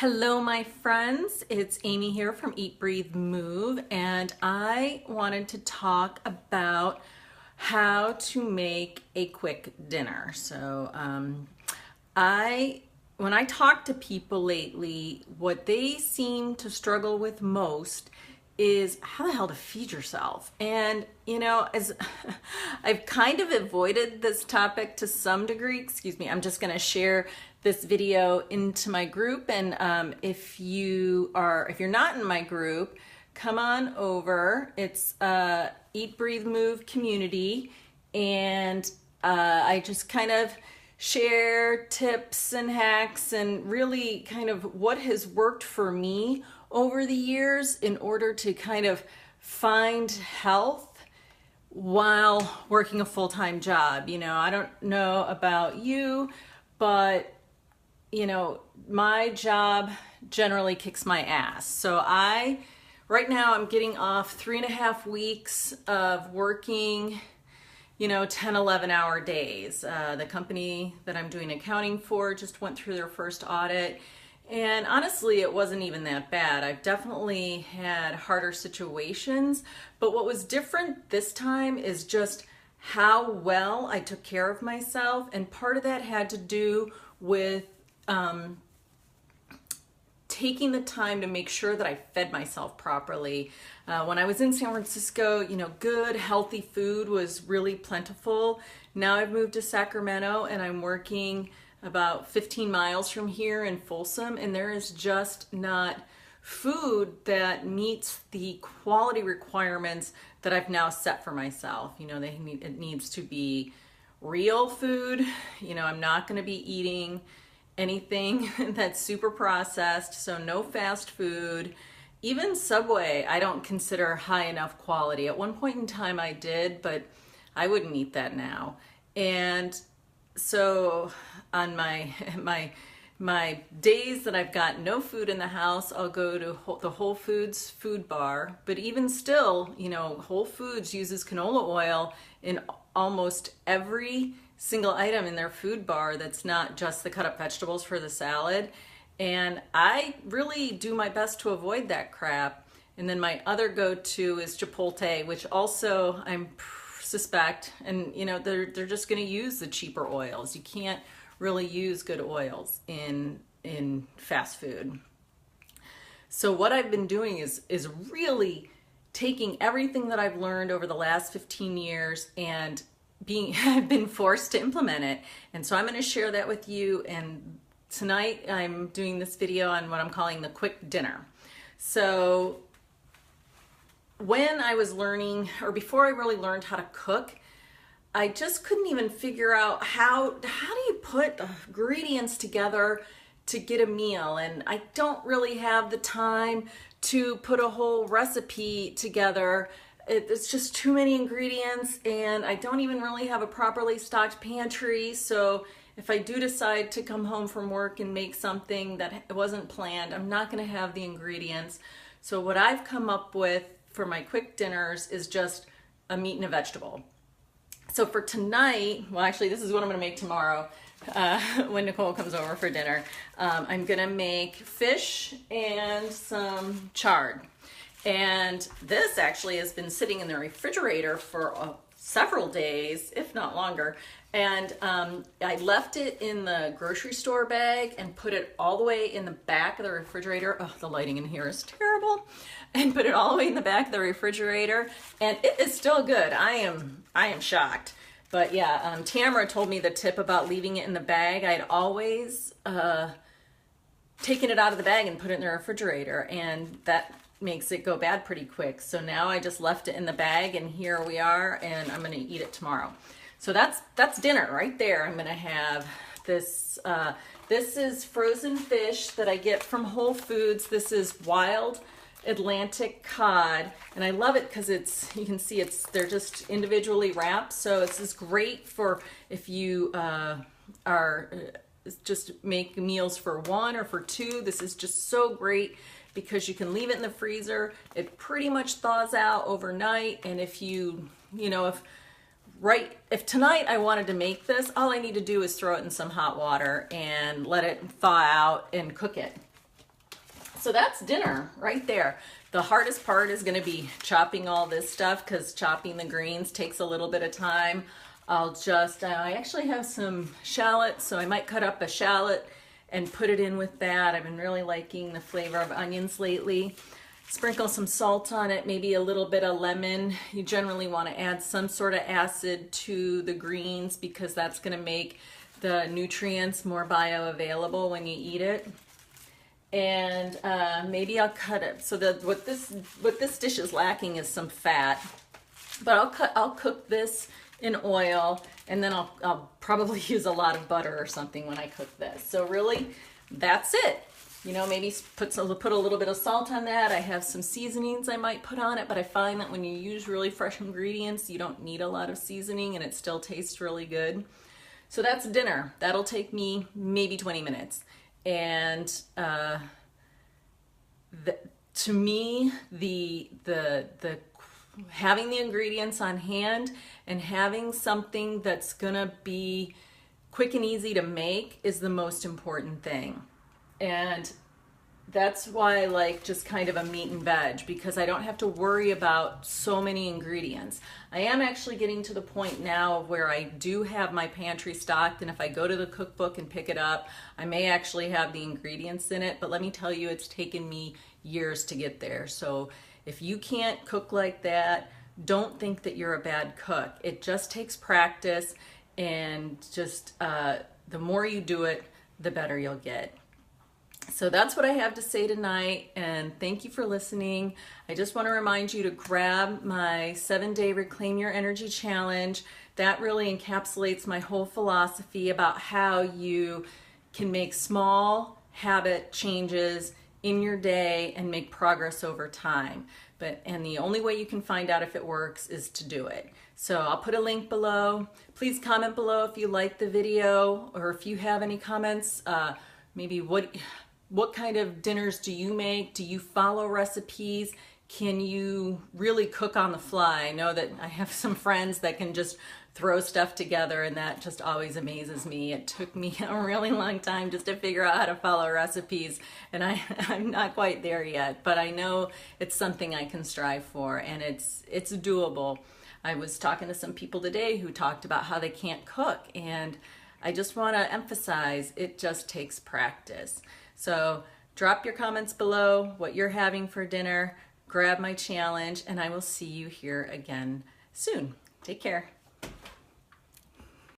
Hello, my friends. It's Amy here from Eat, Breathe, Move, and I wanted to talk about how to make a quick dinner. When I talk to people lately, what they seem to struggle with most is how the hell to feed yourself. And as I've kind of avoided this topic to some degree, I'm just going to share this video into my group. And if you're not in my group, come on over. It's Eat, Breathe, Move community, and I just kind of share tips and hacks and really kind of what has worked for me over the years in order to kind of find health while working a full-time job. I don't know about you, but my job generally kicks my ass. So right now I'm getting off 3.5 weeks of working 10, 11-hour days. The company that I'm doing accounting for just went through their first audit, and honestly, it wasn't even that bad. I've definitely had harder situations, but what was different this time is just how well I took care of myself, and part of that had to do with taking the time to make sure that I fed myself properly. When I was in San Francisco, good, healthy food was really plentiful. Now I've moved to Sacramento and I'm working about 15 miles from here in Folsom, and there is just not food that meets the quality requirements that I've now set for myself. It needs to be real food. I'm not going to be eating anything that's super processed, so no fast food. Even Subway, I don't consider high enough quality. At one point in time I did, but I wouldn't eat that now. And so on my days that I've got no food in the house, I'll go to the Whole Foods food bar. But even still, Whole Foods uses canola oil in almost every single item in their food bar that's not just the cut up vegetables for the salad. And I really do my best to avoid that crap. And then my other go-to is Chipotle, which also I suspect, and they're just going to use the cheaper oils. You can't really use good oils in fast food. So what I've been doing is really taking everything that I've learned over the last 15 years and I've been forced to implement it. And so I'm going to share that with you. And tonight I'm doing this video on what I'm calling the quick dinner. So when I was learning, or before I really learned how to cook, I just couldn't even figure out how do you put ingredients together to get a meal. And I don't really have the time to put a whole recipe together. It's just too many ingredients, and I don't even really have a properly stocked pantry. So if I do decide to come home from work and make something that wasn't planned, I'm not going to have the ingredients. So what I've come up with for my quick dinners is just a meat and a vegetable. So for tonight, well, actually, this is what I'm going to make tomorrow when Nicole comes over for dinner. I'm going to make fish and some chard. And this actually has been sitting in the refrigerator for several days, if not longer. And I left it in the grocery store bag and put it all the way in the back of the refrigerator. Oh, the lighting in here is terrible. And put it all the way in the back of the refrigerator. And it is still good. I am shocked. But yeah, Tamara told me the tip about leaving it in the bag. I'd always taken it out of the bag and put it in the refrigerator. And that makes it go bad pretty quick. So now I just left it in the bag, and here we are, and I'm going to eat it tomorrow. So that's dinner right there. I'm going to have this. This is frozen fish that I get from Whole Foods. This is wild Atlantic cod, and I love it because you can see they're just individually wrapped. So this is great for if you are just make meals for one or for two. This is just so great because you can leave it in the freezer. It pretty much thaws out overnight. And if if tonight I wanted to make this, all I need to do is throw it in some hot water and let it thaw out and cook it. So that's dinner right there. The hardest part is going to be chopping all this stuff because chopping the greens takes a little bit of time. I actually have some shallots, so I might cut up a shallot and put it in with that. I've been really liking the flavor of onions lately. Sprinkle some salt on it, maybe a little bit of lemon. You generally want to add some sort of acid to the greens because that's going to make the nutrients more bioavailable when you eat it. And maybe I'll cut it so that what this dish is lacking is some fat. But I'll cook this in oil, and then I'll probably use a lot of butter or something when I cook this. So really, that's it. You know, maybe put a little bit of salt on that. I have some seasonings I might put on it, but I find that when you use really fresh ingredients, you don't need a lot of seasoning and it still tastes really good. So that's dinner. That'll take me maybe 20 minutes. And to me, the having the ingredients on hand and having something that's gonna be quick and easy to make is the most important thing. And that's why I like just kind of a meat and veg, because I don't have to worry about so many ingredients. I am actually getting to the point now where I do have my pantry stocked, and if I go to the cookbook and pick it up, I may actually have the ingredients in it, but let me tell you, it's taken me years to get there. So if you can't cook like that, don't think that you're a bad cook. It just takes practice, and just the more you do it, the better you'll get. So that's what I have to say tonight, and thank you for listening. I just want to remind you to grab my 7-day Reclaim Your Energy Challenge. That really encapsulates my whole philosophy about how you can make small habit changes in your day and make progress over time. And the only way you can find out if it works is to do it. So I'll put a link below. Please comment below if you like the video, or if you have any comments, maybe what kind of dinners do you make? Do you follow recipes? Can you really cook on the fly? I know that I have some friends that can just throw stuff together, and that just always amazes me. It took me a really long time just to figure out how to follow recipes, and I'm not quite there yet, but I know it's something I can strive for, and it's doable. I was talking to some people today who talked about how they can't cook, and I just want to emphasize it just takes practice. So drop your comments below what you're having for dinner, grab my challenge, and I will see you here again soon. Take care.